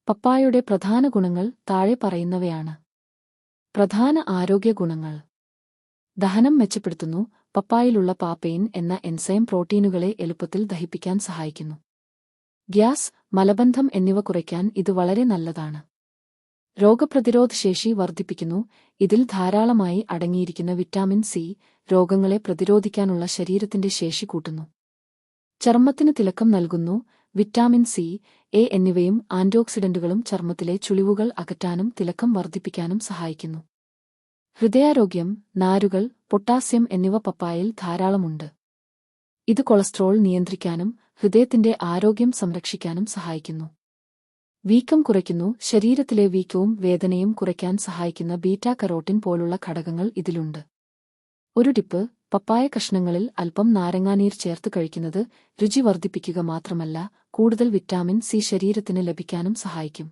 പപ്പായയുടെ പ്രധാന ഗുണങ്ങൾ താഴെ പറയുന്നവയാണ്. പ്രധാന ആരോഗ്യ ഗുണങ്ങൾ. ദഹനം മെച്ചപ്പെടുത്തുന്നു. പപ്പായയിലുള്ള പാപ്പെയിൻ എന്ന എൻസൈം പ്രോട്ടീനുകളെ എളുപ്പത്തിൽ ദഹിപ്പിക്കാൻ സഹായിക്കുന്നു. ഗ്യാസ്, മലബന്ധം എന്നിവ കുറയ്ക്കാൻ ഇത് വളരെ നല്ലതാണ്. രോഗപ്രതിരോധ ശേഷി വർദ്ധിപ്പിക്കുന്നു. ഇതിൽ ധാരാളമായി അടങ്ങിയിരിക്കുന്ന വിറ്റാമിൻ സി രോഗങ്ങളെ പ്രതിരോധിക്കാനുള്ള ശരീരത്തിന്റെ ശേഷി കൂട്ടുന്നു. ചർമ്മത്തിന് തിളക്കം നൽകുന്നു. വിറ്റാമിൻ സി, എ എന്നിവയും ആന്റിഓക്സിഡന്റുകളും ചർമ്മത്തിലെ ചുളിവുകൾ അകറ്റാനും തിളക്കം വർദ്ധിപ്പിക്കാനും സഹായിക്കുന്നു. ഹൃദയാരോഗ്യം, നാരുകൾ, പൊട്ടാസ്യം എന്നിവ പപ്പായയിൽ ധാരാളമുണ്ട്. ഇത് കൊളസ്ട്രോൾ നിയന്ത്രിക്കാനും ഹൃദയത്തിന്റെ ആരോഗ്യം സംരക്ഷിക്കാനും സഹായിക്കുന്നു. വീക്കം കുറയ്ക്കുന്നു. ശരീരത്തിലെ വീക്കവും വേദനയും കുറയ്ക്കാൻ സഹായിക്കുന്ന ബീറ്റാ കരോട്ടിൻ പോലുള്ള ഘടകങ്ങൾ ഇതിലുണ്ട്. ഒരു ടിപ്പ്: പപ്പായ കഷ്ണങ്ങളിൽ അല്പം നാരങ്ങാനീർ ചേർത്ത് കഴിക്കുന്നത് രുചി വർദ്ധിപ്പിക്കുക മാത്രമല്ല, കൂടുതൽ വിറ്റാമിൻ സി ശരീരത്തിന് ലഭിക്കാനും സഹായിക്കും.